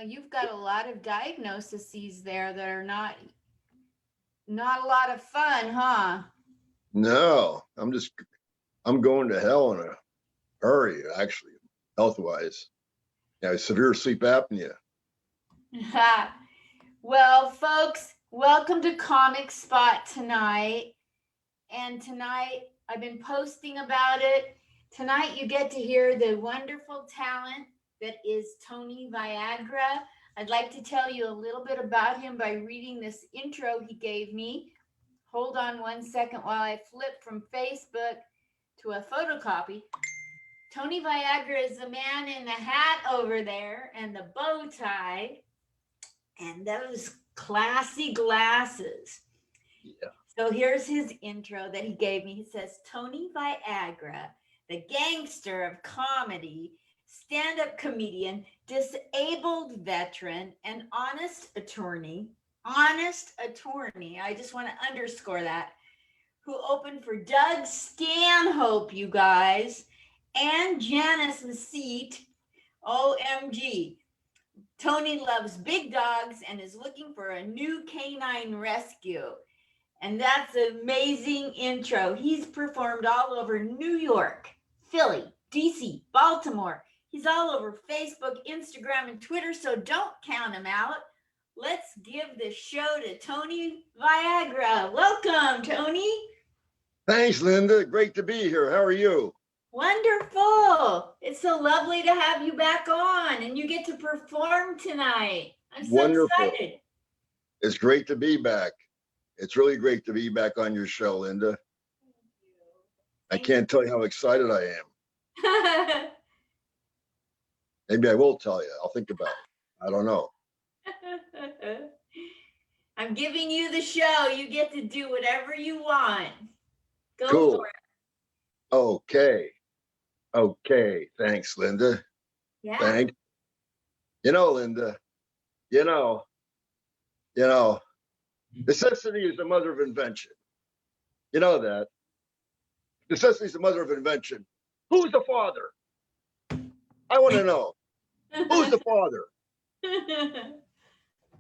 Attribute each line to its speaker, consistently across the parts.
Speaker 1: You've got a lot of diagnoses there that are not a lot of fun, huh?
Speaker 2: No, I'm going to hell in a hurry, actually, health-wise. Yeah, severe sleep apnea.
Speaker 1: Well, folks, welcome to Comic Spot tonight. And tonight, I've been posting about it. Tonight, you get to hear the wonderful talent that is Tony Viagra. I'd like to tell you a little bit about him by reading this intro he gave me. Hold on one second while I flip from Facebook to a photocopy. Tony Viagra is the man in the hat over there and the bow tie and those classy glasses.
Speaker 2: Yeah.
Speaker 1: So here's his intro that he gave me. He says, Tony Viagra, the gangster of comedy, stand up comedian, disabled veteran, and honest attorney. Honest attorney. I just want to underscore that. Who opened for Doug Stanhope, you guys, and Janice Mesite. OMG. Tony loves big dogs and is looking for a new canine rescue. And that's an amazing intro. He's performed all over New York, Philly, DC, Baltimore. He's all over Facebook, Instagram, and Twitter, so don't count him out. Let's give the show to Tony Viagra. Welcome, Tony.
Speaker 2: Thanks, Linda. Great to be here. How are you?
Speaker 1: Wonderful. It's so lovely to have you back on, and you get to perform tonight. I'm so
Speaker 2: Wonderful.
Speaker 1: excited.
Speaker 2: It's great to be back. It's really great to be back on your show, Linda. I can't tell you how excited I am. Maybe I will tell you. I'll think about it. I don't know.
Speaker 1: I'm giving you the show. You get to do whatever you want. Go
Speaker 2: Cool.
Speaker 1: for it.
Speaker 2: Okay. Thanks, Linda.
Speaker 1: Yeah.
Speaker 2: Thanks. Linda, necessity is the mother of invention. You know that. Necessity is the mother of invention. Who's the father? I want to know. Who's the father?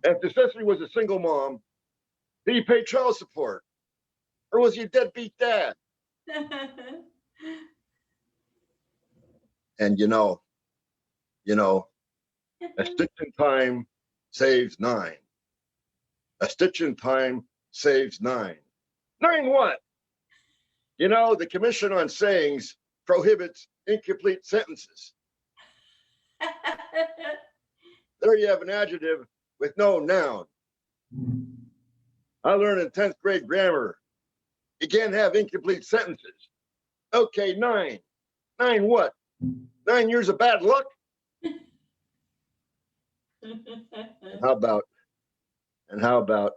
Speaker 2: If necessity was a single mom, did he pay child support? Or was he a deadbeat dad? And a stitch in time saves 9. A stitch in time saves 9. 9 what? The Commission on Sayings prohibits incomplete sentences. There you have an adjective with no noun. I learned in 10th grade grammar, you can't have incomplete sentences. Okay, 9. 9 what? 9 years of bad luck? And how about,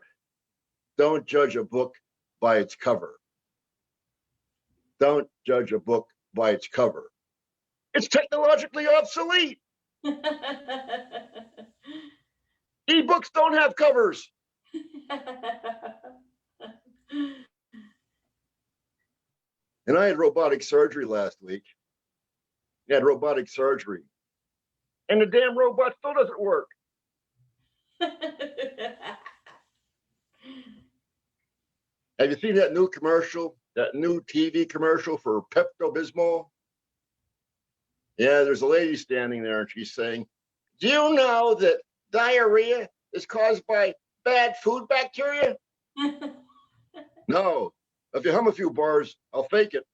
Speaker 2: don't judge a book by its cover. Don't judge a book by its cover. It's technologically obsolete. E-books don't have covers. And I had robotic surgery last week. I had robotic surgery. And the damn robot still doesn't work. Have you seen that new commercial, that new TV commercial for Pepto-Bismol? Yeah, there's a lady standing there and she's saying, do you know that diarrhea is caused by bad food bacteria? No. If you hum a few bars, I'll fake it.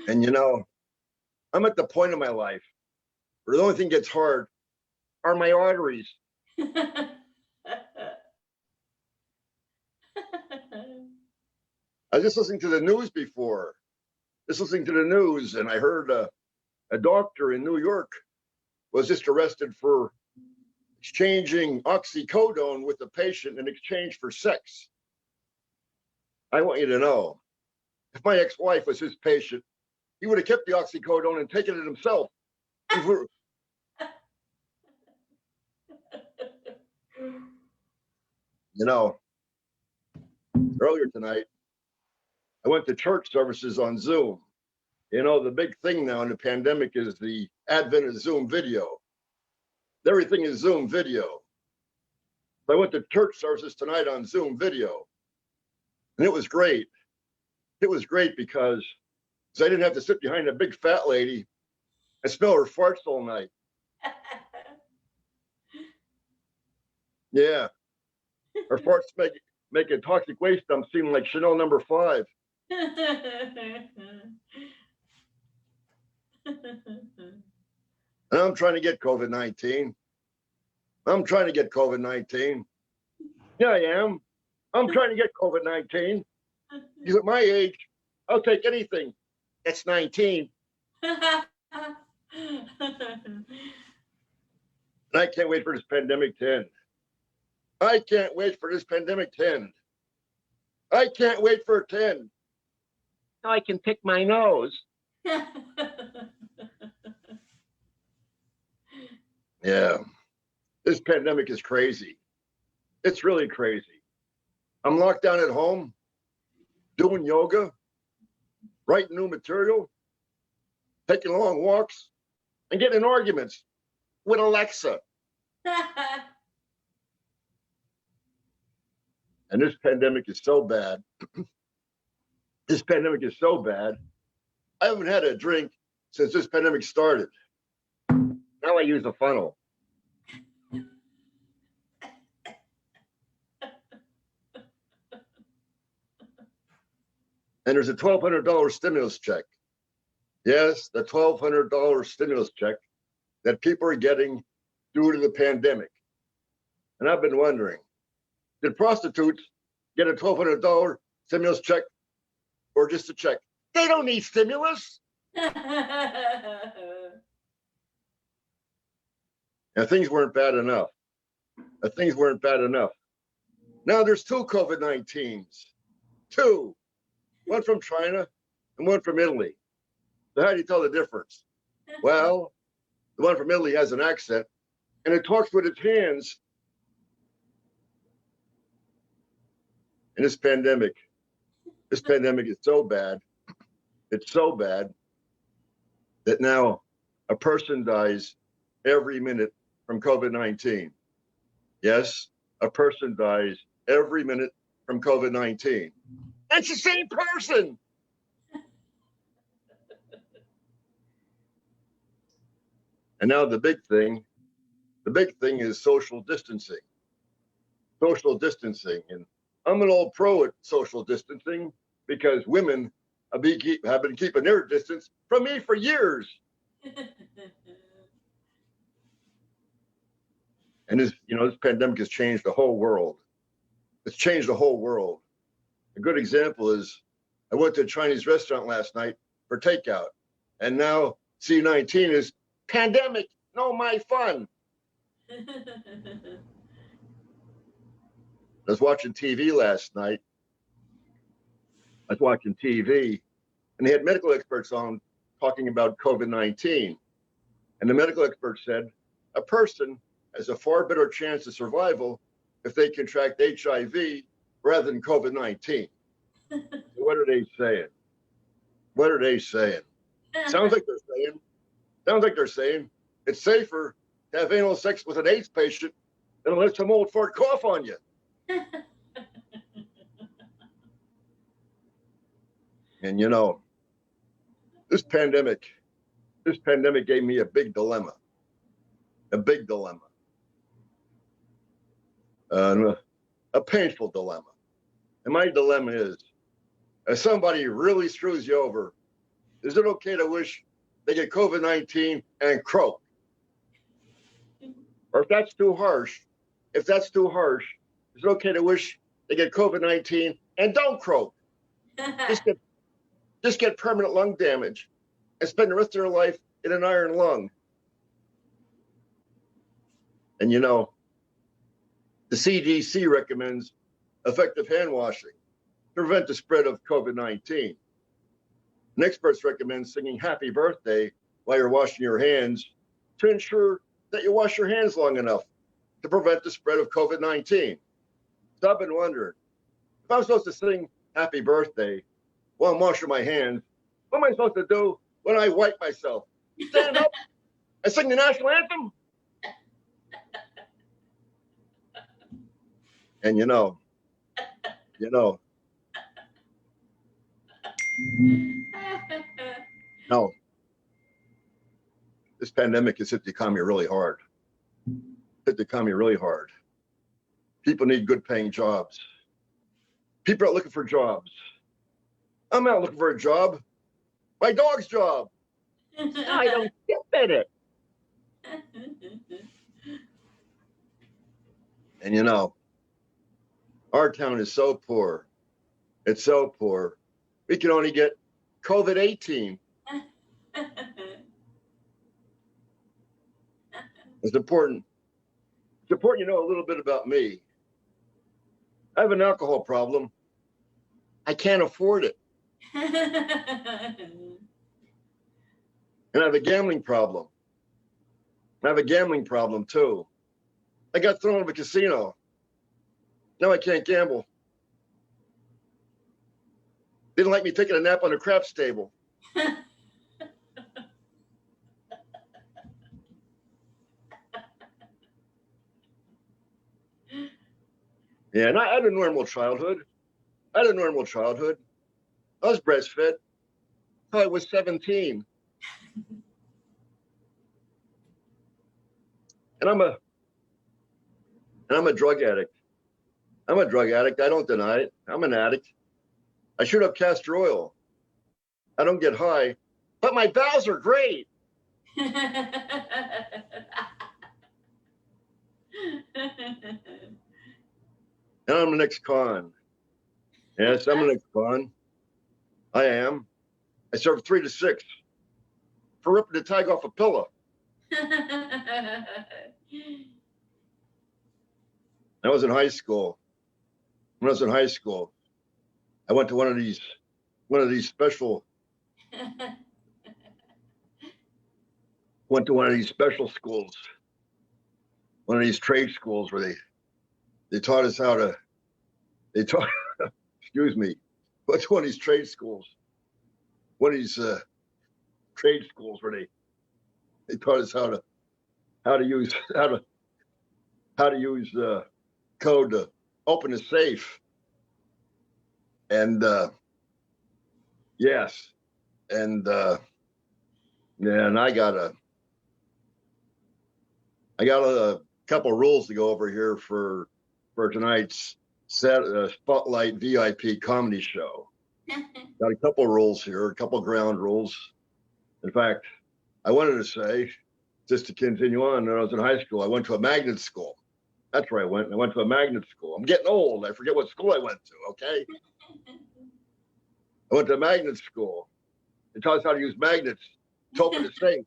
Speaker 2: And I'm at the point in my life where the only thing gets hard are my arteries. I was just listening to the news before. And I heard a doctor in New York was just arrested for exchanging oxycodone with a patient in exchange for sex. I want you to know, if my ex-wife was his patient, he would have kept the oxycodone and taken it himself. Earlier tonight, I went to church services on Zoom. You know, the big thing now in the pandemic is the advent of Zoom video. Everything is Zoom video. So I went to church services tonight on Zoom video, and it was great. It was great because I didn't have to sit behind a big fat lady and smell her farts all night. Yeah, her farts make a toxic waste dump seem like Chanel number 5. And I'm trying to get COVID-19. I'm trying to get COVID-19. Yeah, I am. I'm trying to get COVID-19. Because at my age, I'll take anything. It's 19. And I can't wait for this pandemic to end. I can't wait for this pandemic to end. I can't wait for it to end. Now I can pick my nose. Yeah, this pandemic is crazy. It's really crazy. I'm locked down at home, doing yoga, writing new material, taking long walks, and getting in arguments with Alexa. And this pandemic is so bad. This pandemic is so bad. I haven't had a drink since this pandemic started. Now I use a funnel. And there's a $1,200 stimulus check. Yes, the $1,200 stimulus check that people are getting due to the pandemic. And I've been wondering, did prostitutes get a $1,200 stimulus check or just a check? They don't need stimulus. And things weren't bad enough. Things weren't bad enough. Now there's 2 COVID-19s. 2. One from China and one from Italy. So how do you tell the difference? Well, the one from Italy has an accent and it talks with its hands. And this pandemic is so bad. It's so bad that now a person dies every minute from COVID-19. Yes, a person dies every minute from COVID-19. That's the same person. And now the big thing is social distancing. Social distancing. And I'm an old pro at social distancing because women have been keeping their distance from me for years. And this pandemic has changed the whole world. It's changed the whole world. A good example is I went to a Chinese restaurant last night for takeout, and now C19 is pandemic, no my fun. I was watching TV last night. And they had medical experts on talking about COVID-19. And the medical expert said, a person has a far better chance of survival if they contract HIV rather than COVID-19. What are they saying? What are they saying? Sounds like they're saying it's safer to have anal sex with an AIDS patient than to let some old fart cough on you. And this pandemic gave me a big dilemma. A painful dilemma. And my dilemma is, if somebody really screws you over, is it okay to wish they get COVID-19 and croak? Or if that's too harsh, is it okay to wish they get COVID-19 and don't croak? Just get permanent lung damage and spend the rest of their life in an iron lung. And the CDC recommends effective hand washing to prevent the spread of COVID-19. And experts recommend singing happy birthday while you're washing your hands to ensure that you wash your hands long enough to prevent the spread of COVID-19. So I've been wondering, if I'm supposed to sing happy birthday while I'm washing my hands, What am I supposed to do when I wipe myself? Stand up and sing the national anthem? And no, this pandemic has hit the economy really hard. Hit the economy really hard. People need good paying jobs. People are looking for jobs. I'm not looking for a job. My dog's job. I don't get it. And our town is so poor. It's so poor. We can only get COVID-18. It's important. It's important you know a little bit about me. I have an alcohol problem. I can't afford it. And I have a gambling problem. I have a gambling problem too. I got thrown out of a casino. Now I can't gamble. Didn't like me taking a nap on a craps table. Yeah, and I had a normal childhood. I was breastfed till I was 17. And I'm a drug addict. I'm a drug addict. I don't deny it. I'm an addict. I shoot up castor oil. I don't get high, but my bowels are great. And I'm an ex-con. Yes, I'm an ex-con. I am. I served 3 to 6 for ripping the tag off a pillow. I was in high school. When I was in high school, I went to one of these special schools, one of these trade schools where they taught us how to, excuse me, what's one of these trade schools? One of these trade schools where they taught us how to use code to open a safe. And yes, and yeah, and I got a couple of rules to go over here for tonight's Spotlight VIP comedy show. Got a couple of rules here, a couple of ground rules. In fact, I wanted to say, just to continue on, when I was in high school, I went to a magnet school. That's where I went. I went to a magnet school. I'm getting old. I forget what school I went to, okay? I went to a magnet school. They taught us how to use magnets to open the safe.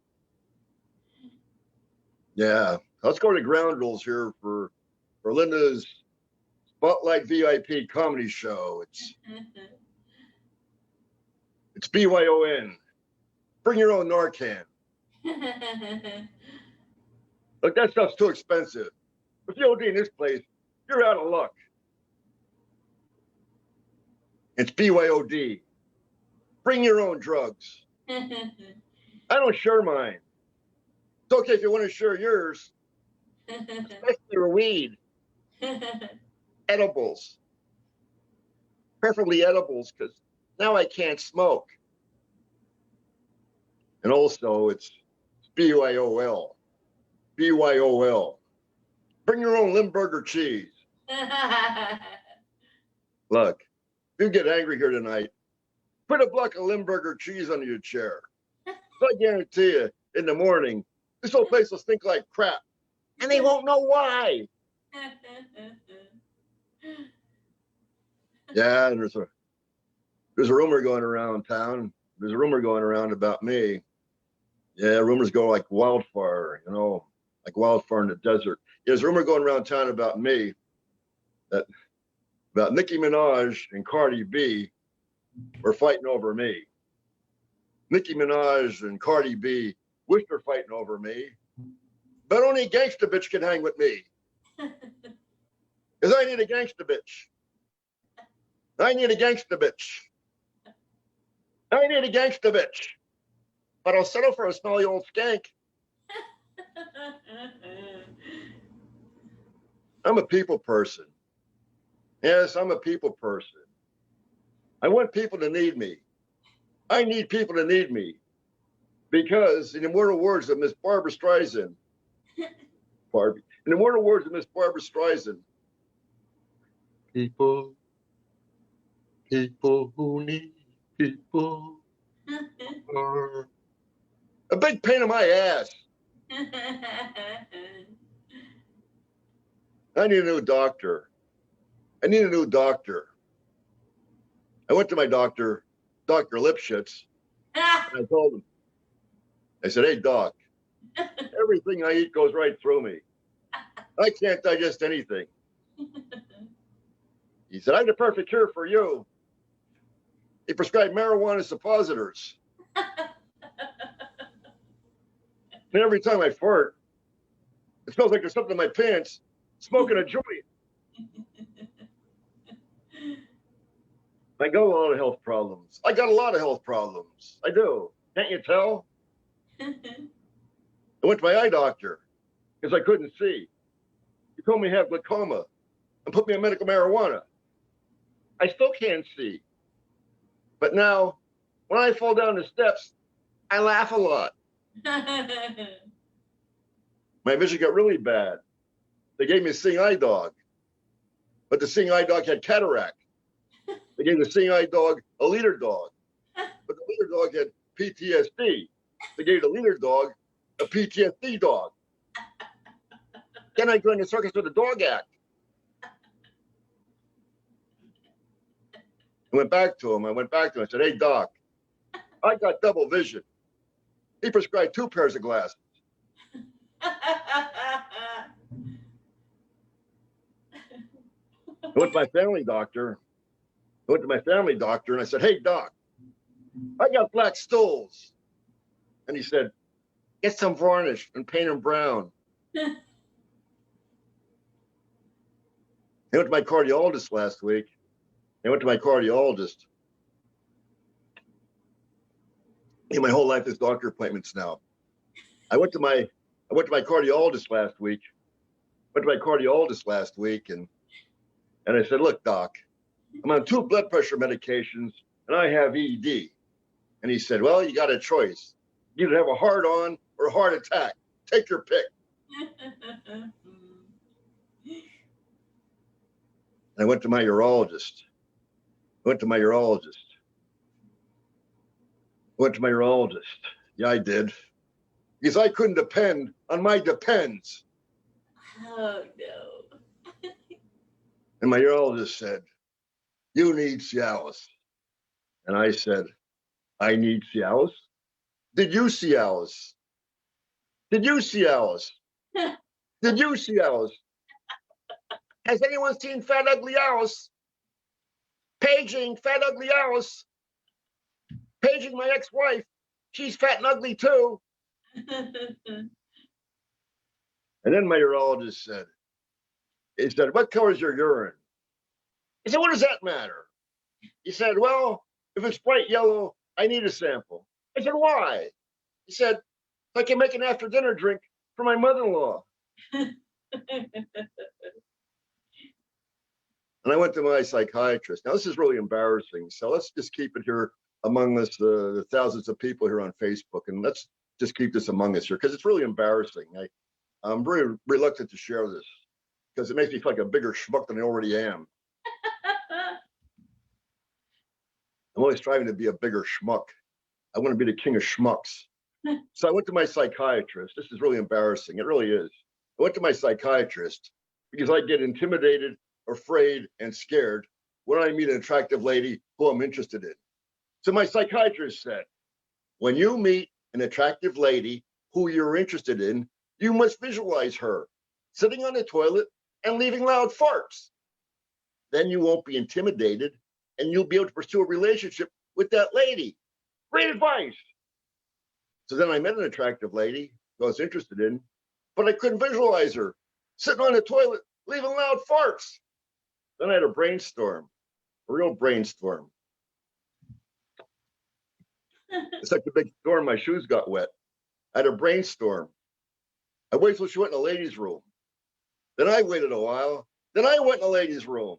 Speaker 2: Yeah. Let's go to ground rules here for Linda's Spotlight VIP comedy show. It's BYON. Bring your own Narcan. Look, that stuff's too expensive. If you OD in this place, you're out of luck. It's BYOD. Bring your own drugs. I don't share mine. It's okay if you want to share yours, especially your weed. Edibles. Preferably edibles, because now I can't smoke. And also, it's BYOL. BYOL. Bring your own Limburger cheese. Look, if you get angry here tonight, put a block of Limburger cheese under your chair. So I guarantee you, in the morning, this whole place will stink like crap. And they won't know why. Yeah, and there's a rumor going around town. There's a rumor going around about me. Yeah, rumors go like wildfire, like wildfire in the desert. There's a rumor going around town about me, about Nicki Minaj and Cardi B were fighting over me. Nicki Minaj and Cardi B wish they're fighting over me, but only a gangsta bitch can hang with me. Because I need a gangsta bitch. I need a gangsta bitch. I need a gangster bitch, but I'll settle for a smelly old skank. I'm a people person. Yes, I'm a people person. I want people to need me. I need people to need me because, in the immortal words of Miss Barbara Streisand, Barbie, in the immortal words of Miss Barbara Streisand, people who need people are a big pain in my ass. I need a new doctor. I need a new doctor. I went to my doctor, Dr. Lipschitz, and I told him, I said, hey, doc, everything I eat goes right through me. I can't digest anything. He said, I have the perfect cure for you. He prescribed marijuana suppositors. And every time I fart, it smells like there's something in my pants, smoking a joint. I got a lot of health problems. I got a lot of health problems. I do. Can't you tell? I went to my eye doctor because I couldn't see. He told me I have glaucoma and put me on medical marijuana. I still can't see. But now, when I fall down the steps, I laugh a lot. My vision got really bad. They gave me a seeing eye dog, but the seeing eye dog had cataract. They gave the seeing eye dog a leader dog, but the leader dog had PTSD. They gave the leader dog a PTSD dog. Then I joined the Circus with the Dog Act. I went back to him. I said, hey, doc, I got double vision. He prescribed 2 pairs of glasses. I went to my family doctor. And I said, hey, doc, I got black stools. And he said, get some varnish and paint them brown. I went to my cardiologist last week. My whole life is doctor appointments now. I went to my cardiologist last week. And I said, look, doc, I'm on 2 blood pressure medications and I have ED. And he said, well, you got a choice. You either have a heart on or a heart attack. Take your pick. I went to my urologist. Yeah, I did. Because I couldn't depend on my depends.
Speaker 1: Oh, no.
Speaker 2: And my urologist said, you need Cialis. And I said, I need Cialis? Did you Cialis? Has anyone seen Fat Ugly Alice? Paging Fat Ugly Alice. Paging my ex-wife. She's fat and ugly too. And then my urologist said, what color is your urine? I said, what does that matter? He said, well, if it's bright yellow, I need a sample. I said, why? He said, I can make an after dinner drink for my mother-in-law. And I went to my psychiatrist. Now, this is really embarrassing. So let's just keep it here among us, the thousands of people here on Facebook. And let's just keep this among us here because it's really embarrassing. I'm very reluctant to share this because it makes me feel like a bigger schmuck than I already am. I'm always striving to be a bigger schmuck. I want to be the king of schmucks. So I went to my psychiatrist. This is really embarrassing. It really is. I went to my psychiatrist because I get intimidated, afraid, and scared when I meet an attractive lady who I'm interested in. So my psychiatrist said, when you meet an attractive lady who you're interested in, you must visualize her sitting on the toilet and leaving loud farts. Then you won't be intimidated and you'll be able to pursue a relationship with that lady. Great advice. So then I met an attractive lady who I was interested in, but I couldn't visualize her sitting on the toilet, leaving loud farts. Then I had a brainstorm, a real brainstorm. It's like the big storm. My shoes got wet. I had a brainstorm. I waited till she went in the ladies' room. Then I waited a while. Then I went in the ladies' room.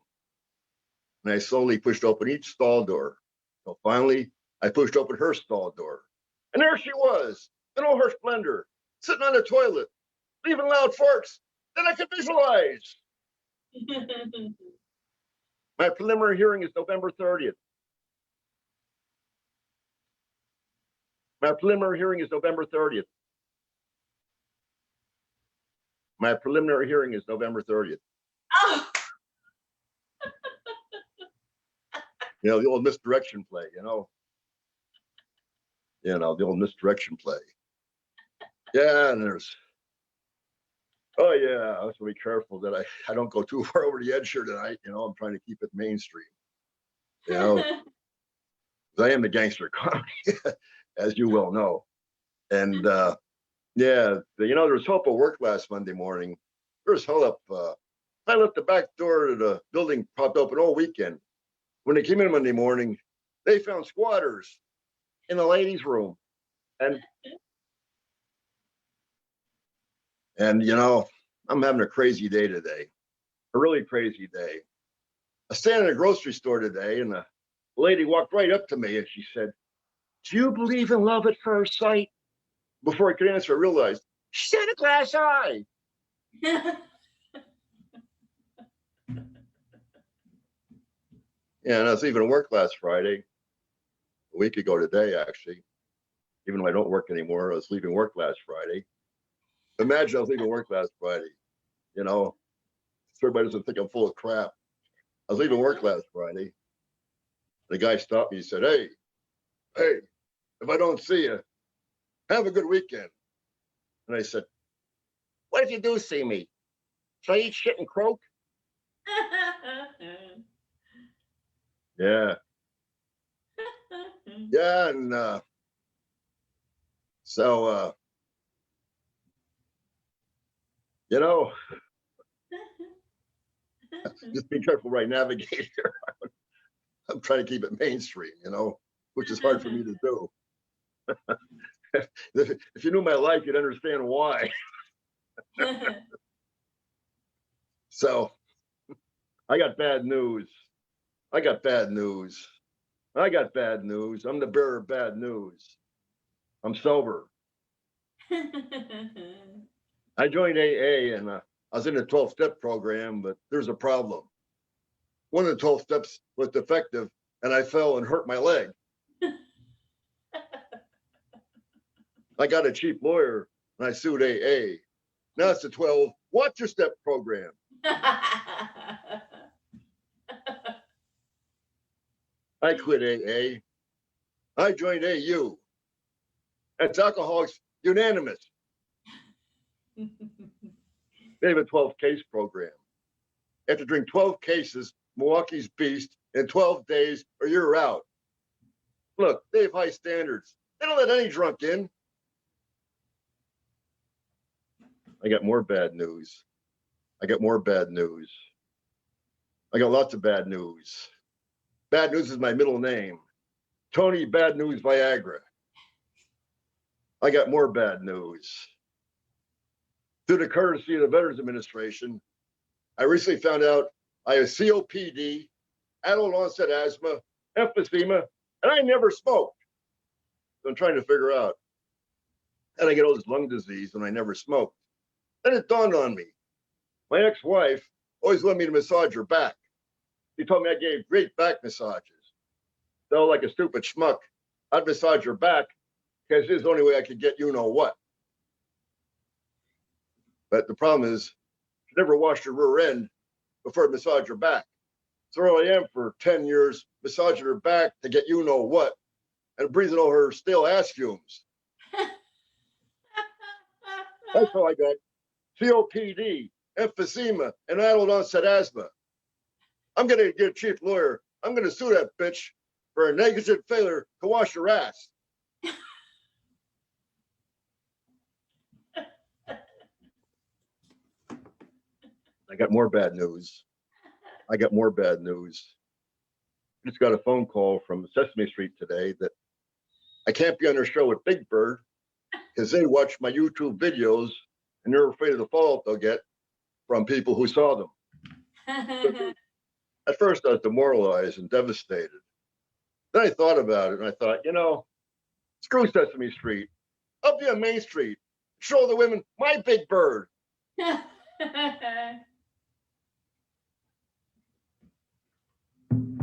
Speaker 2: And I slowly pushed open each stall door. So finally, I pushed open her stall door. And there she was, in all her splendor, sitting on the toilet, leaving loud farts that I could visualize. My preliminary hearing is November 30th. My preliminary hearing is November 30th. My preliminary hearing is November 30th.
Speaker 1: Oh.
Speaker 2: You know, the old misdirection play, you know, the old misdirection play. Yeah, and there's, oh yeah, I have to be careful that I don't go too far over the edge here tonight. You know, I'm trying to keep it mainstream. You know, I am the gangster comedy, as you well know. And yeah, you know, there was help at work last Monday morning. There was help. I left the back door of the building propped open all weekend. When they came in Monday morning, they found squatters in the ladies' room. And you know, I'm having a crazy day today, a really crazy day. I stand in a grocery store today, and a lady walked right up to me and she said, "Do you believe in love at first sight?" Before I could answer, I realized she had a glass eye. Yeah, and I was leaving work last Friday, a week ago today, actually. Even though I don't work anymore, I was leaving work last Friday. Imagine I was leaving work last Friday, you know, so everybody doesn't think I'm full of crap. I was leaving work last Friday. The guy stopped me. He said, hey, if I don't see you, have a good weekend. And I said, what if you do see me? Should I eat shit and croak? Yeah. Yeah. And so, you know, just be careful right navigate here. I'm trying to keep it mainstream, you know, which is hard for me to do. If you knew my life, you'd understand why. So I got bad news. I got bad news. I got bad news. I'm the bearer of bad news. I'm sober. I joined AA and I was in a 12-step program, but there's a problem. One of the 12 steps was defective and I fell and hurt my leg. I got a cheap lawyer and I sued AA. Now it's the 12 Watch Your Step program. I quit AA. I joined AU. That's Alcoholics Unanimous. They have a 12 case program. You have to drink 12 cases, Milwaukee's Beast, in 12 days or you're out. Look, they have high standards. They don't let any drunk in. I got more bad news. I got more bad news. I got lots of bad news. Bad news is my middle name. Tony Bad News Viagara. I got more bad news. Through the courtesy of the Veterans Administration, I recently found out I have COPD, adult onset asthma, emphysema, and I never smoked. So I'm trying to figure out. And I get all this lung disease and I never smoked. Then it dawned on me. My ex-wife always wanted me to massage her back. She told me I gave great back massages. So like a stupid schmuck, I'd massage her back because this is the only way I could get you know what. But the problem is, she never washed her rear end before I massage her back. So here I am for 10 years, massaging her back to get you know what, and breathing all her stale ass fumes. That's how I got COPD, emphysema, and adult onset asthma. I'm going to get a cheap lawyer. I'm going to sue that bitch for a negligent failure to wash her ass. I got more bad news. I got more bad news. I just got a phone call from Sesame Street today that I can't be on their show with Big Bird because they watch my YouTube videos and they're afraid of the fallout they'll get from people who saw them. At first, I was demoralized and devastated. Then I thought about it and I thought, screw Sesame Street. I'll be on Main Street. Show the women my Big Bird.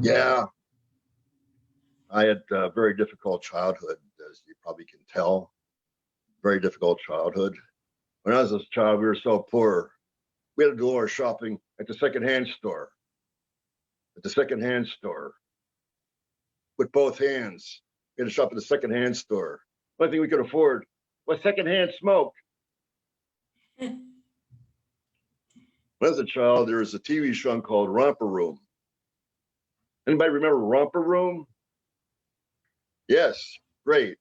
Speaker 2: Yeah, I had a very difficult childhood, as you probably can tell. Very difficult childhood. When I was a child, we were so poor. We had to do our shopping at the secondhand store. At the secondhand store. With both hands. We had to shop at the secondhand store. One thing we could afford was secondhand smoke. When I was a child, there was a TV show called Romper Room. Anybody remember Romper Room? Yes, great.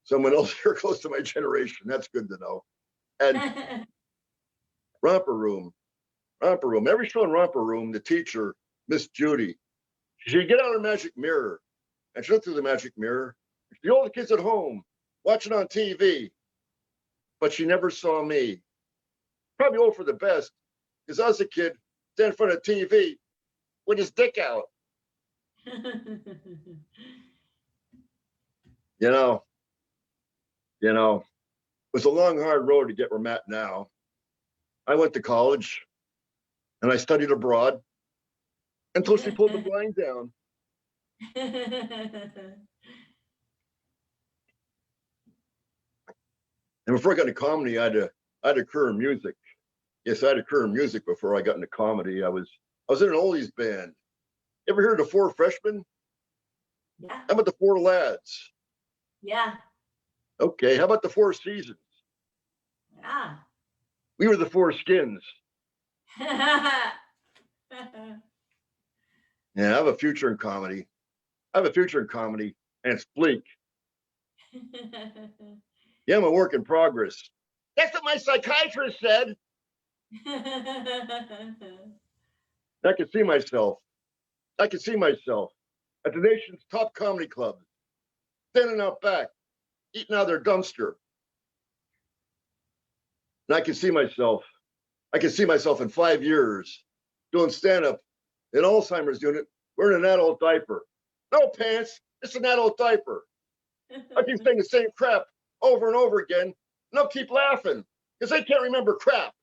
Speaker 2: Someone else here close to my generation. That's good to know. And Romper Room. Every show in Romper Room, the teacher, Miss Judy, she'd get out her magic mirror and she looked through the magic mirror. The older kids at home watching on TV, but she never saw me. Probably all for the best, because I was a kid, stand in front of TV with his dick out. It was a long, hard road to get where I'm at now. I went to college and I studied abroad until she pulled the blind down. And before I got into comedy, I had a career in music. Yes, I had a career in music before I got into comedy. I was in an oldies band. Ever heard of the Four Freshmen?
Speaker 1: Yeah.
Speaker 2: How about the Four Lads?
Speaker 1: Yeah.
Speaker 2: Okay, how about the Four Seasons?
Speaker 1: Yeah.
Speaker 2: We were the Four Skins. Yeah, I have a future in comedy. And it's bleak. Yeah, I'm a work in progress. That's what my psychiatrist said. I can see myself at the nation's top comedy clubs, standing out back, eating out of their dumpster. And I can see myself in 5 years doing stand-up in Alzheimer's unit, wearing an adult diaper. No pants, it's an adult diaper. I keep saying the same crap over and over again, and they'll keep laughing because they can't remember crap.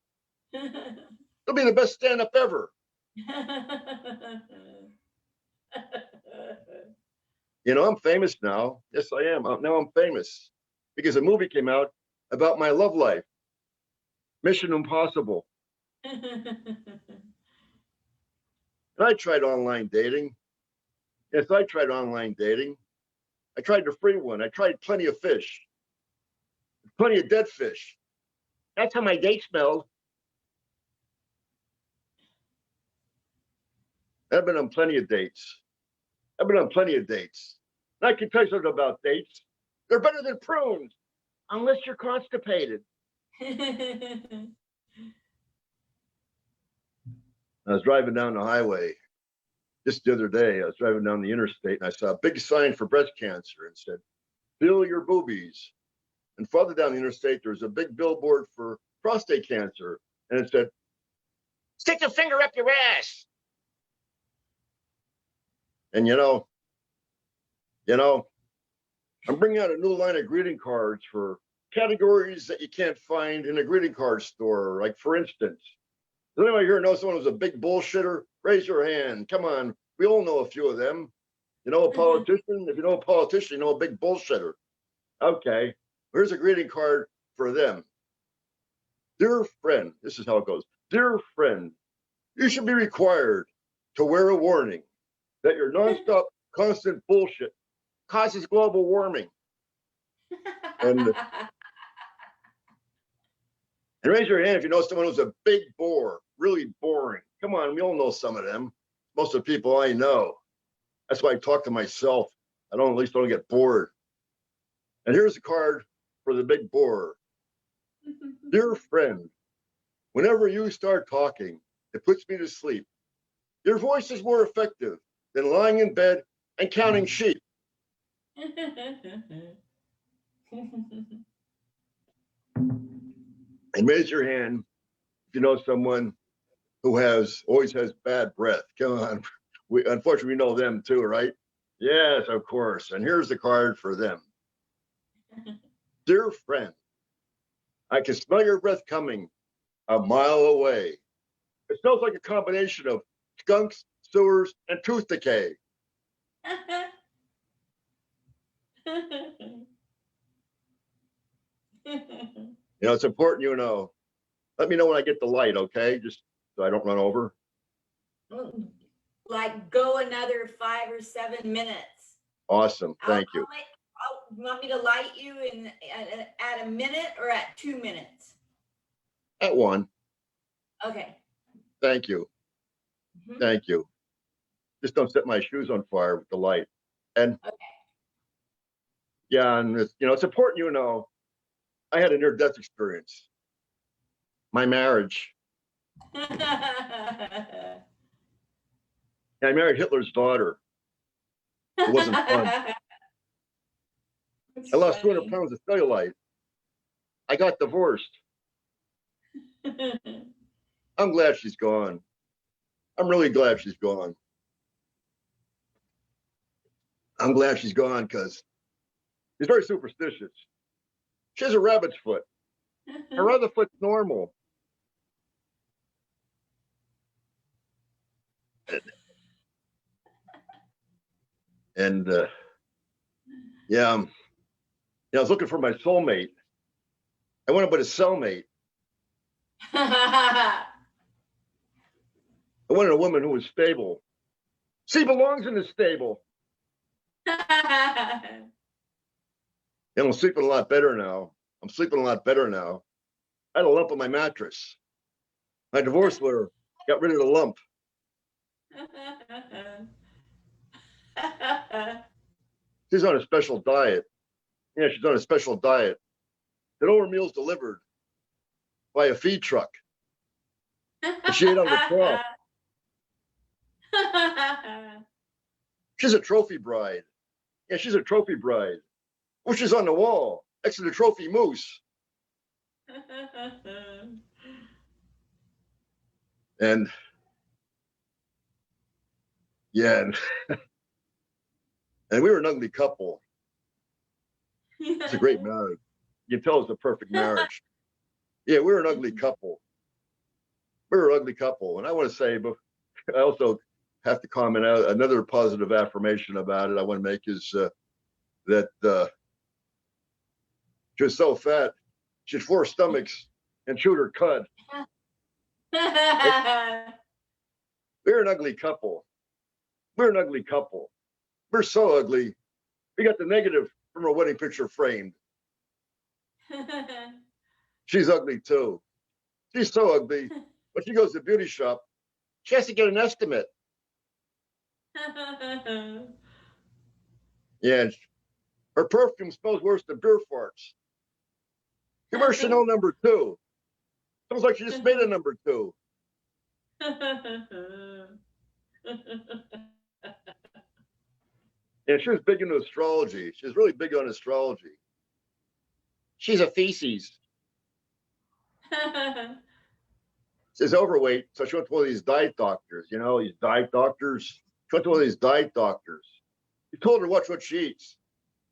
Speaker 2: It'll be the best stand-up ever. I'm famous now. Yes, I am. Now I'm famous because a movie came out about my love life. Mission Impossible. And I tried online dating. Yes, I tried online dating. I tried the free one. I tried plenty of fish. Plenty of dead fish. That's how my date smelled. I've been on plenty of dates. And I can tell you something about dates. They're better than prunes, unless you're constipated. I was driving down the highway just the other day. I was driving down the interstate and I saw a big sign for breast cancer and said, "Fill your boobies." And farther down the interstate, there was a big billboard for prostate cancer. And it said, "Stick your finger up your ass." And I'm bringing out a new line of greeting cards for categories that you can't find in a greeting card store. Like, for instance, does anyone here know someone who's a big bullshitter? Raise your hand. Come on. We all know a few of them. You know a politician? If you know a politician, you know a big bullshitter. Okay. Here's a greeting card for them. Dear friend, this is how it goes. Dear friend, you should be required to wear a warning that your nonstop, constant bullshit causes global warming. And raise your hand if you know someone who's a big bore, really boring. Come on, we all know some of them. Most of the people I know. That's why I talk to myself. At least I don't get bored. And here's a card for the big bore. Dear friend, whenever you start talking, it puts me to sleep. Your voice is more effective than lying in bed and counting sheep. And raise your hand if you know someone who always has bad breath. Come on. Unfortunately, we know them too, right? Yes, of course. And here's the card for them. Dear friend, I can smell your breath coming a mile away. It smells like a combination of skunks, sewers, and tooth decay. It's important you know. Let me know when I get the light, okay? Just so I don't run over.
Speaker 1: Like go another 5 or 7 minutes.
Speaker 2: Awesome. Thank you.
Speaker 1: You want me to light you at a minute or at 2 minutes?
Speaker 2: At 1.
Speaker 1: Okay.
Speaker 2: Thank you. Mm-hmm. Thank you. Just don't set my shoes on fire with the light. And okay. Yeah, and it's important you know. I had a near-death experience. My marriage. I married Hitler's daughter. It wasn't fun. I lost 200 pounds of cellulite. I got divorced. I'm glad she's gone. I'm really glad she's gone. I'm glad she's gone because she's very superstitious. She has a rabbit's foot. Her other foot's normal. And yeah, I was looking for my soulmate. I wanted but a cellmate. I wanted a woman who was stable. She belongs in the stable. And I'm sleeping a lot better now. I had a lump on my mattress. My divorce lawyer got rid of the lump. She's on a special diet. Yeah, she's on a special diet. That all her meals delivered by a feed truck. And she ate on the trough. She's a trophy bride. Yeah, she's a trophy bride. Which is on the wall next to the trophy moose. And yeah, and we were an ugly couple. It's a great marriage. You can tell it's a perfect marriage. Yeah, we were an ugly couple. And I want to say, but I also have to comment out another positive affirmation about it I want to make is that she was so fat, she had 4 stomachs and chewed her cud. We're an ugly couple. We're so ugly. We got the negative from her wedding picture framed. She's ugly too. She's so ugly. When she goes to the beauty shop, she has to get an estimate. Yeah, her perfume smells worse than beer farts. She wears Chanel number 2. Smells like she just made a number 2. And she was big into astrology. She was really big on astrology. She's a feces. She's overweight, so she went to one of these diet doctors. She went to one of these diet doctors. He told her watch what she eats.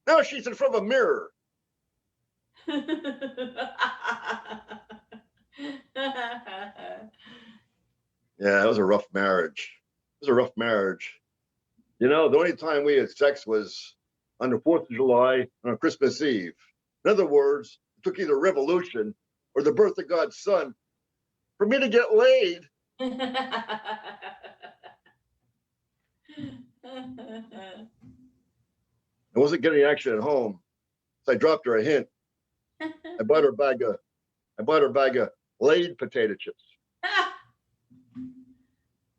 Speaker 2: Now she's in front of a mirror. Yeah, it was a rough marriage. The only time we had sex was on the 4th of July and on Christmas Eve. In other words, it took either revolution or the birth of God's son for me to get laid. I wasn't getting action at home, so I dropped her a hint. I bought her a bag of laid potato chips.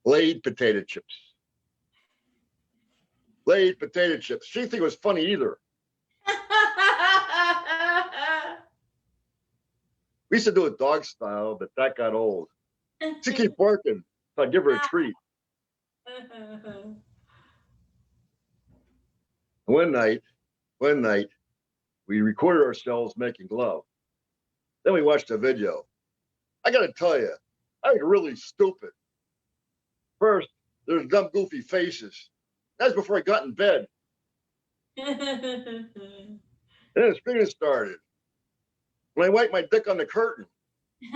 Speaker 2: Laid potato chips. She didn't think it was funny either. We used to do it dog style, but that got old. She kept barking, so I'd give her a treat. One night, one night we recorded ourselves making love. Then we watched a video. I got to tell you, I was really stupid. First, there's dumb, goofy faces. That's before I got in bed. And then the screaming started. When I wiped my dick on the curtain, we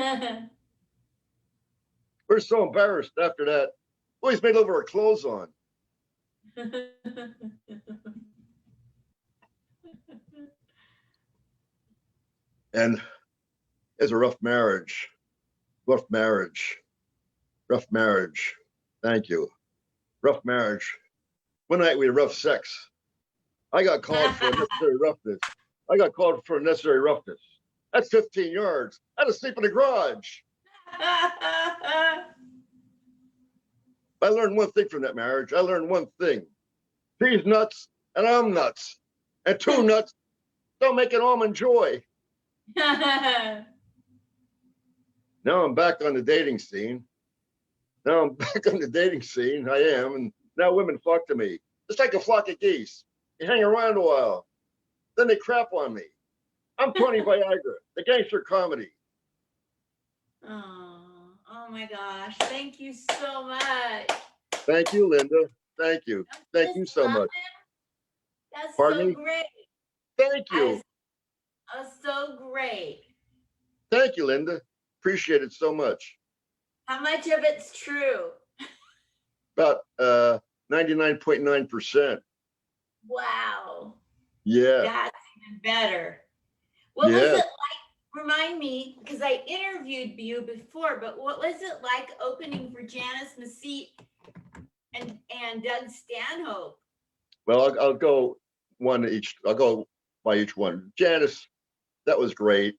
Speaker 2: were so embarrassed after that. We always made over our clothes on. And it's a rough marriage. Rough marriage. Rough marriage. Thank you. Rough marriage. One night we had rough sex. I got called for unnecessary roughness. I got called for unnecessary roughness. That's 15 yards. I had to sleep in the garage. I learned one thing from that marriage. I learned one thing. She's nuts and I'm nuts. And two nuts don't make an almond joy. Now I'm back on the dating scene. I am, and now women flock to me. It's like a flock of geese. You hang around a while, then they crap on me. I'm Tony Viagara, the gangster comedy.
Speaker 1: Oh my gosh. Thank you so much.
Speaker 2: Thank you, Linda. Thank you. Thank you so much.
Speaker 1: That's
Speaker 2: Pardon
Speaker 1: so
Speaker 2: me?
Speaker 1: great.
Speaker 2: Thank you.
Speaker 1: That's so great.
Speaker 2: Thank you, Linda. Appreciate it so much.
Speaker 1: How much of it's true?
Speaker 2: About 99.9%.
Speaker 1: Wow.
Speaker 2: Yeah.
Speaker 1: That's even better. What was it like? Remind me, because I interviewed you before, but what was it like opening for Janice Mesite and Doug Stanhope?
Speaker 2: Well, I'll go one each. I'll go by each one. Janice, that was great.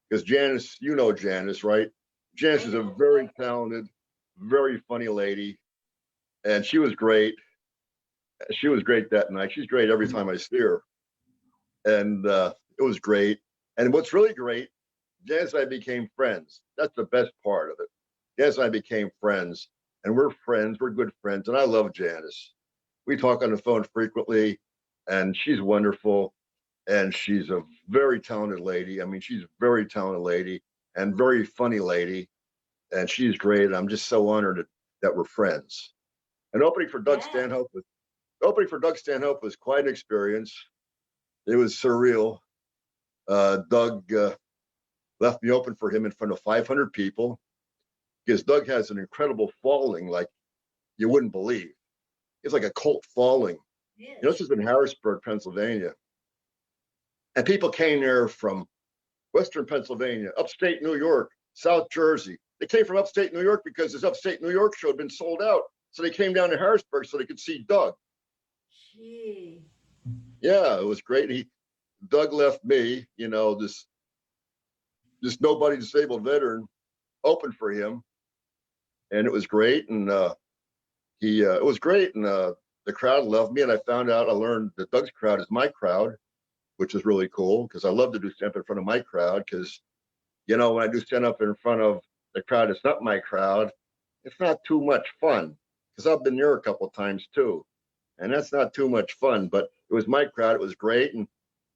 Speaker 2: Because Janice, you know Janice, right? Janice is a very talented, very funny lady. And she was great. She was great that night. She's great every time I see her. And it was great. And what's really great, Janice and I became friends. That's the best part of it. Janice and I became friends. And we're friends. We're good friends. And I love Janice. We talk on the phone frequently. And she's wonderful. And she's a very talented lady. I mean, she's a very talented lady and very funny lady. And she's great. And I'm just so honored that we're friends. And opening for Doug Stanhope was quite an experience. It was surreal. Doug left me open for him in front of 500 people because Doug has an incredible following like you wouldn't believe. It's like a cult following. Yes. You know, this is in Harrisburg, Pennsylvania. And people came there from Western Pennsylvania, upstate New York, South Jersey. They came from upstate New York because this upstate New York show had been sold out. So they came down to Harrisburg so they could see Doug.
Speaker 1: Gee.
Speaker 2: Yeah, it was great. Doug left me, you know, this nobody disabled veteran open for him. And it was great. And it was great. And the crowd loved me. And I learned that Doug's crowd is my crowd, which is really cool because I love to do stand up in front of my crowd because, you know, when I do stand up in front of the crowd, it's not my crowd. It's not too much fun because I've been there a couple of times too. And that's not too much fun, but it was my crowd. It was great.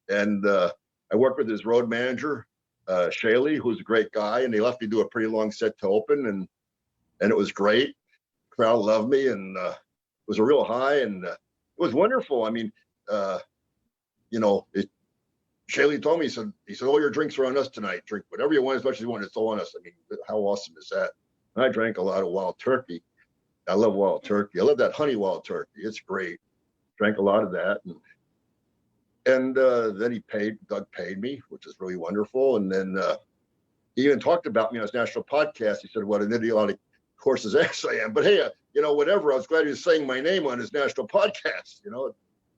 Speaker 2: And I worked with his road manager, Shaley, who's a great guy. And they left me do a pretty long set to open. And it was great. The crowd loved me. And it was a real high. And it was wonderful. I mean, you know, Shaley told me, he said, all your drinks are on us tonight. Drink whatever you want, as much as you want. It's all on us. I mean, how awesome is that? And I drank a lot of wild turkey. I love wild turkey. I love that honey wild turkey. It's great. Drank a lot of that. And then Doug paid me, which is really wonderful. And then he even talked about me on his national podcast. He said, what an idiotic horse's ass I am. But hey, you know, whatever. I was glad he was saying my name on his national podcast, you know,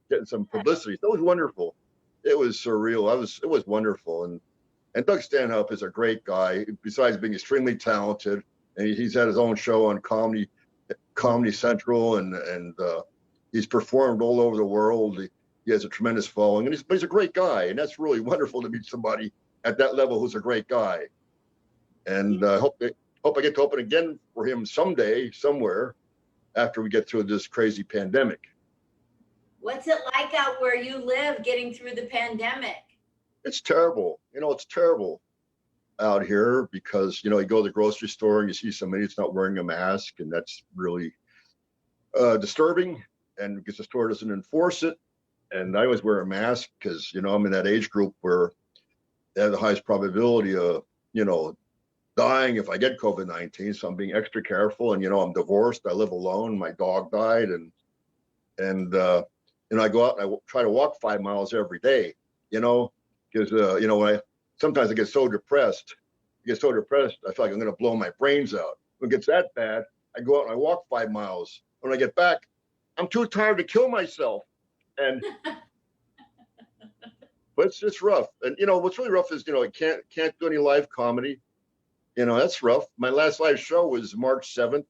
Speaker 2: getting some publicity. That was wonderful. It was surreal. It was wonderful. And Doug Stanhope is a great guy, besides being extremely talented. And he's had his own show on Comedy Central, and he's performed all over the world. He has a tremendous following, and he's a great guy. And that's really wonderful to meet somebody at that level who's a great guy. And I hope I get to open again for him someday, somewhere, after we get through this crazy pandemic.
Speaker 1: What's it like out where you live getting through the pandemic?
Speaker 2: It's terrible. It's terrible out here because, you go to the grocery store and you see somebody that's not wearing a mask, and that's really disturbing. And because the store doesn't enforce it, and I always wear a mask because, I'm in that age group where they have the highest probability of, dying if I get COVID-19. So I'm being extra careful. And, I'm divorced. I live alone. My dog died. And I go out and I try to walk 5 miles every day, because, when sometimes I get so depressed, I feel like I'm going to blow my brains out. When it gets that bad, I go out and I walk 5 miles. When I get back, I'm too tired to kill myself. And but it's rough. And what's really rough is I can't do any live comedy. That's rough. My last live show was March 7th.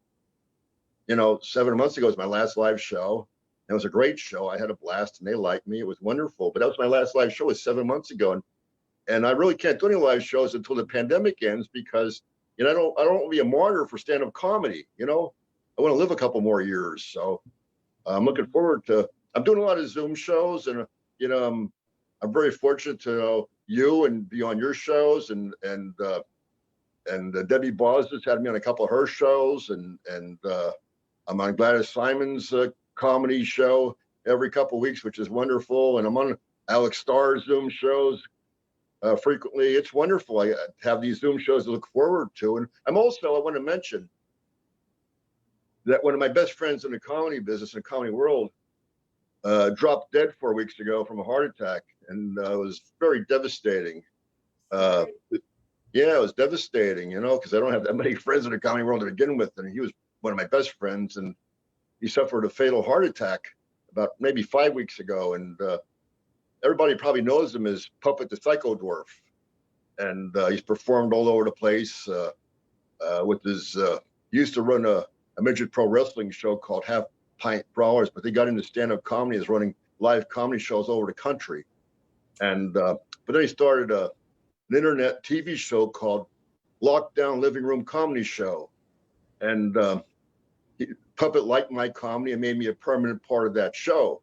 Speaker 2: 7 months ago was my last live show. It was a great show. I had a blast and they liked me. It was wonderful. But that was my last live show was 7 months ago. And I really can't do any live shows until the pandemic ends because I don't want to be a martyr for stand-up comedy. I want to live a couple more years. So I'm looking forward to. I'm doing a lot of Zoom shows, and I'm very fortunate to know you and be on your shows, and Debbie Boz has had me on a couple of her shows, and I'm on Gladys Simon's comedy show every couple of weeks, which is wonderful, and I'm on Alex Starr's Zoom shows frequently. It's wonderful. I have these Zoom shows to look forward to, and I want to mention that one of my best friends in the comedy business, in the comedy world, dropped dead 4 weeks ago from a heart attack, and it was very devastating. Yeah, it was devastating, because I don't have that many friends in the comedy world to begin with, and he was one of my best friends, and he suffered a fatal heart attack about maybe 5 weeks ago, and everybody probably knows him as Puppet the Psycho Dwarf, and he's performed all over the place with his. He used to run a midget pro wrestling show called Half Pint Brawlers, but they got into stand-up comedy as running live comedy shows all over the country, and but then he started an internet TV show called Lockdown Living Room Comedy Show, and Puppet liked my comedy and made me a permanent part of that show.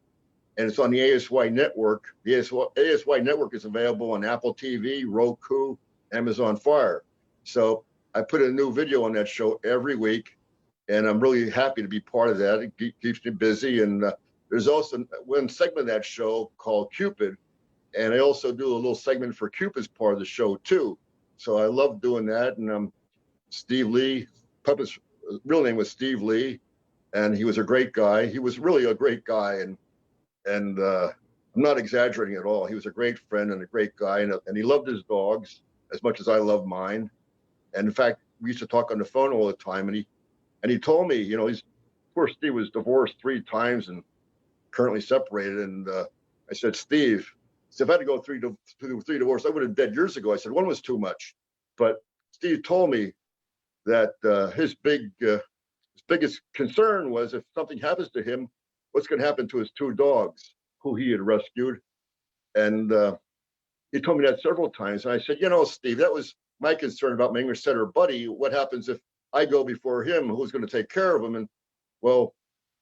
Speaker 2: And it's on the ASY network. The ASY network is available on Apple TV, Roku, Amazon Fire. So I put a new video on that show every week, and I'm really happy to be part of that. It keeps me busy. And there's also one segment of that show called Cupid, and I also do a little segment for Cupid's part of the show too. So I love doing that. And Steve Lee, Puppet's real name was Steve Lee, and he was a great guy. He was really a great guy, and I'm not exaggerating at all. He was a great friend and a great guy, and he loved his dogs as much as I love mine. And in fact, we used to talk on the phone all the time, and he told me, poor Steve was divorced 3 times and currently separated. And I said, Steve, if I had to go through three divorces, I would have been dead years ago. I said, one was too much. But Steve told me that his biggest concern was if something happens to him, what's going to happen to his 2 dogs who he had rescued. And he told me that several times. And I said, Steve, that was my concern about my English setter Buddy. What happens if I go before him? Who's going to take care of him? And well,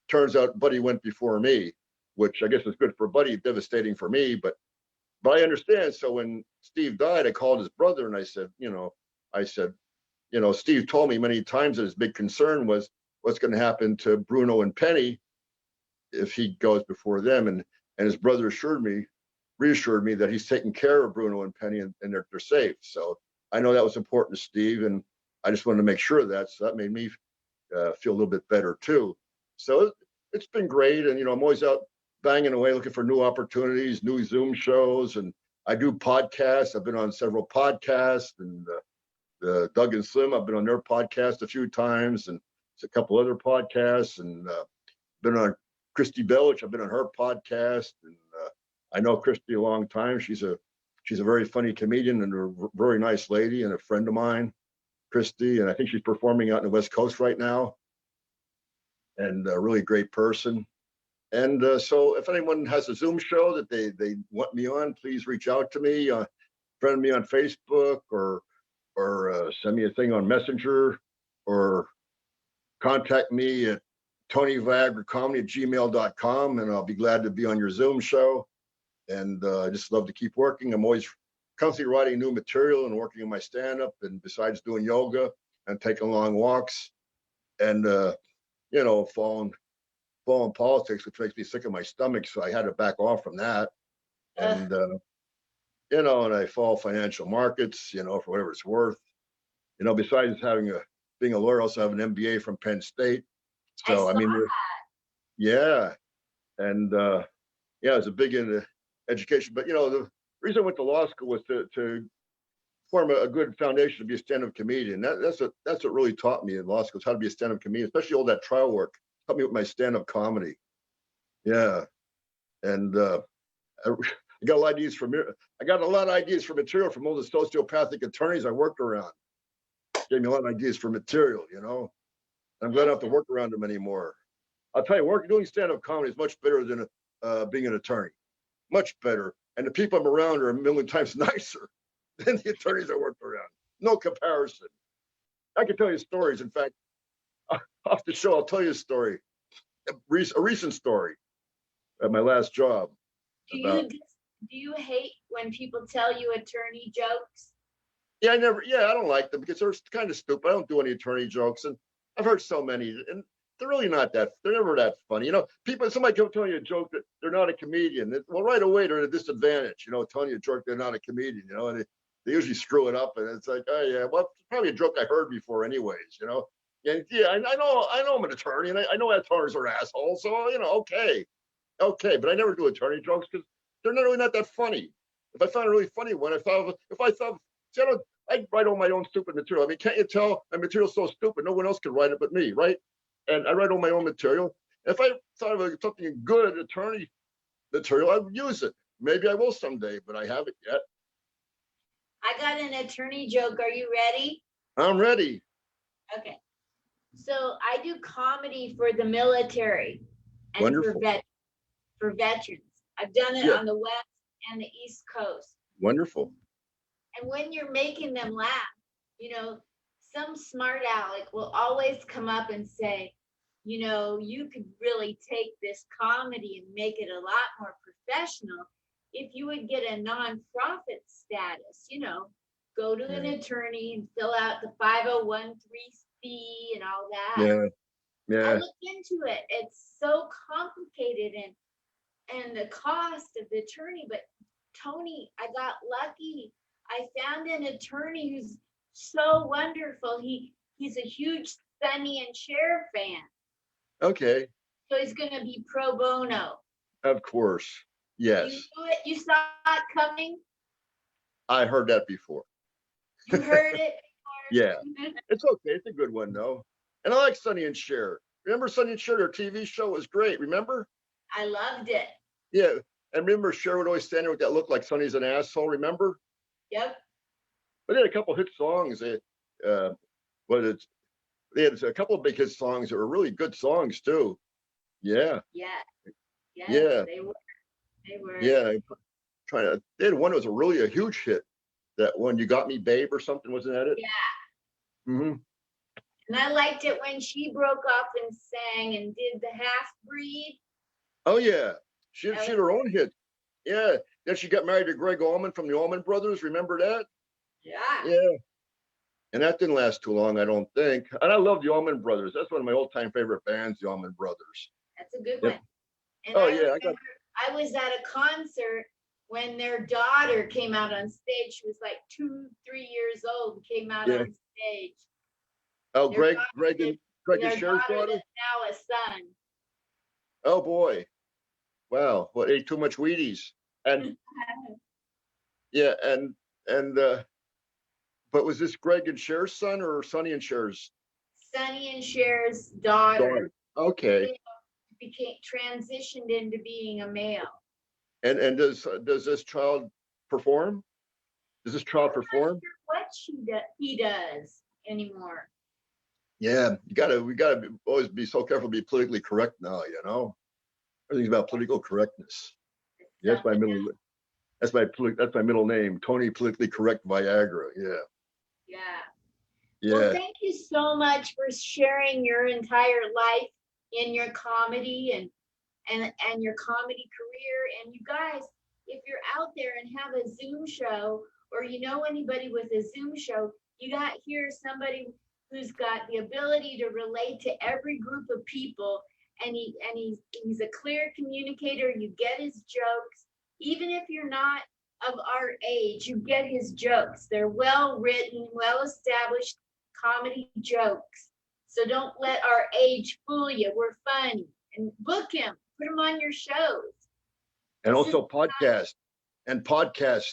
Speaker 2: turns out Buddy went before me, which I guess is good for Buddy, devastating for me, but I understand. So when Steve died, I called his brother and I said, Steve told me many times that his big concern was what's going to happen to Bruno and Penny if he goes before them. And his brother reassured me that he's taking care of Bruno and Penny, and they're safe. So I know that was important to Steve, and I just wanted to make sure of that. So that made me feel a little bit better too. So it's been great. And, I'm always out banging away, looking for new opportunities, new Zoom shows. And I do podcasts. I've been on several podcasts, and Doug and Slim, I've been on their podcast a few times, and a couple other podcasts, and been on Christy Bellich. I've been on her podcast, and I know Christy a long time. She's a very funny comedian and a very nice lady and a friend of mine, Christy. And I think she's performing out in the West Coast right now, and a really great person. And so if anyone has a Zoom show that they want me on, please reach out to me, friend me on Facebook, or send me a thing on Messenger, or contact me at Tony Viagara Comedy at gmail.com, and I'll be glad to be on your Zoom show. And I just love to keep working. I'm always constantly writing new material and working on my stand-up, and besides doing yoga and taking long walks and following politics, which makes me sick of my stomach. So I had to back off from that. And and I follow financial markets, for whatever it's worth. Besides being a lawyer, I also have an MBA from Penn State. So I mean, yeah, and I was a big into education. But the reason I went to law school was to form a good foundation to be a stand-up comedian. That's what really taught me in law school is how to be a stand-up comedian, especially all that trial work. Helped me with my stand-up comedy. Yeah, and I got a lot of ideas for material from all the sociopathic attorneys I worked around. Gave me a lot of ideas for material, I'm glad I don't have to work around them anymore. I'll tell you, doing stand-up comedy is much better than being an attorney. Much better. And the people I'm around are a million times nicer than the attorneys I worked around. No comparison. I can tell you stories. In fact, off the show, I'll tell you a story. A recent story at my last job.
Speaker 1: Do you hate when people tell you attorney jokes?
Speaker 2: Yeah, I don't like them because they're kind of stupid. I don't do any attorney jokes, and I've heard so many, and they're really they're never that funny. Somebody can tell you a joke that they're not a comedian. Well, right away, they're at a disadvantage, telling you a joke they're not a comedian, and they usually screw it up, and it's like, oh yeah, well, it's probably a joke I heard before anyways, And yeah, I know I'm an attorney, and I know attorneys are assholes, so, okay, but I never do attorney jokes because they're not really not that funny. If I found a really funny one, I write all my own stupid material. I mean, can't you tell my material's so stupid? No one else can write it but me, right? And I write all my own material. If I thought of something good attorney material, I would use it. Maybe I will someday, but I haven't yet.
Speaker 1: I got an attorney joke. Are you ready?
Speaker 2: I'm ready.
Speaker 1: Okay. So I do comedy for the military and
Speaker 2: Wonderful.
Speaker 1: for veterans. I've done it on the West and the East Coast.
Speaker 2: Wonderful.
Speaker 1: And when you're making them laugh, some smart aleck will always come up and say, you could really take this comedy and make it a lot more professional if you would get a nonprofit status, go to an attorney and fill out the 501(c)(3) and all that.
Speaker 2: Yeah.
Speaker 1: I looked into it. It's so complicated and the cost of the attorney, but Tony, I got lucky. I found an attorney who's so wonderful. He's a huge Sonny and Cher fan.
Speaker 2: Okay.
Speaker 1: So he's going to be pro bono.
Speaker 2: Of course. Yes.
Speaker 1: You knew it? You saw it coming?
Speaker 2: I heard that before.
Speaker 1: You heard it before?
Speaker 2: Yeah. It's okay. It's a good one, though. And I like Sonny and Cher. Remember Sonny and Cher? Their TV show was great. Remember?
Speaker 1: I loved it.
Speaker 2: Yeah. And remember Cher would always stand there with that look like Sonny's an asshole, remember?
Speaker 1: Yep.
Speaker 2: But they had a couple hit songs. They had a couple of big hit songs that were really good songs too. Yeah.
Speaker 1: Yeah.
Speaker 2: Yeah.
Speaker 1: They were.
Speaker 2: Yeah. They had one that was a huge hit. That one, You Got Me Babe or something, wasn't that it?
Speaker 1: Yeah.
Speaker 2: Mm-hmm.
Speaker 1: And I liked it when she broke off and sang and did the Half Breed.
Speaker 2: Oh yeah. She had her own hit. Yeah. Then she got married to Greg Allman from the Allman Brothers. Remember that?
Speaker 1: Yeah.
Speaker 2: Yeah. And that didn't last too long, I don't think. And I love the Allman Brothers. That's one of my all-time favorite bands, the Allman Brothers.
Speaker 1: That's a good one. And I was at a concert when their daughter came out on stage. She was like 2-3 years old and came out on stage.
Speaker 2: Oh, Greg and Cher's daughter?
Speaker 1: Now a son.
Speaker 2: Oh boy. Wow. What, ate too much Wheaties. And yeah, and but was this Greg and Cher's son or Sonny and Cher's?
Speaker 1: Sonny and Cher's daughter.
Speaker 2: Okay.
Speaker 1: Transitioned into being a male.
Speaker 2: And does this child perform? Does this child perform?
Speaker 1: What he does anymore.
Speaker 2: Yeah, we gotta always be so careful to be politically correct now. Everything's about political correctness. Yeah, that's my middle name, Tony Politically Correct Viagara. Yeah.
Speaker 1: Well, thank you so much for sharing your entire life in your comedy and your comedy career. And you guys, if you're out there and have a Zoom show, or you know anybody with a Zoom show, you got here somebody who's got the ability to relate to every group of people, and he's a clear communicator. You get his jokes, even if you're not of our age, you get his jokes. They're well written, well established comedy jokes. So don't let our age fool you. We're funny. And book him, put him on your shows.
Speaker 2: And also podcasts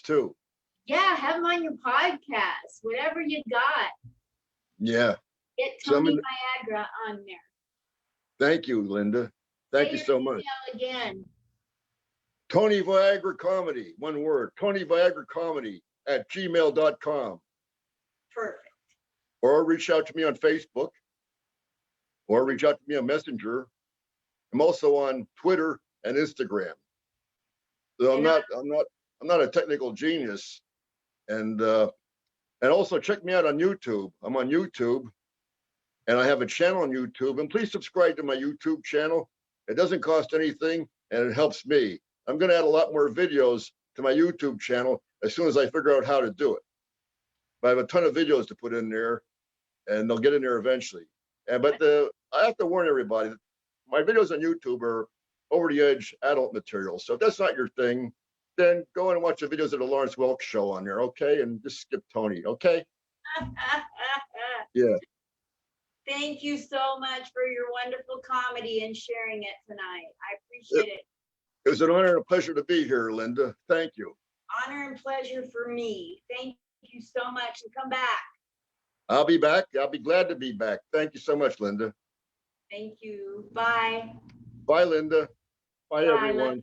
Speaker 2: too.
Speaker 1: Yeah, have him on your podcast, whatever you got.
Speaker 2: Yeah.
Speaker 1: Get Tony Viagara on there.
Speaker 2: Thank you, Linda. Thank you so much.
Speaker 1: Again.
Speaker 2: Tony Viagara Comedy, one word, Tony Viagara Comedy @gmail.com.
Speaker 1: Perfect.
Speaker 2: Or reach out to me on Facebook, or reach out to me on Messenger. I'm also on Twitter and Instagram. So I'm not a technical genius. And also check me out on YouTube. I'm on YouTube, and I have a channel on YouTube. And please subscribe to my YouTube channel. It doesn't cost anything, and it helps me. I'm going to add a lot more videos to my YouTube channel as soon as I figure out how to do it. But I have a ton of videos to put in there, and they'll get in there eventually. But I have to warn everybody that my videos on YouTube are over the edge adult material. So if that's not your thing, then go and watch the videos of the Lawrence Welk show on there, okay? And just skip Tony, okay? Yeah.
Speaker 1: Thank you so much for your wonderful comedy and sharing it tonight. I appreciate it.
Speaker 2: It was an honor and a pleasure to be here, Linda. Thank you.
Speaker 1: Honor and pleasure for me. Thank you so much, and come back.
Speaker 2: I'll be back. I'll be glad to be back. Thank you so much, Linda.
Speaker 1: Thank you. Bye.
Speaker 2: Bye, Linda. Bye,
Speaker 1: Bye,
Speaker 2: everyone.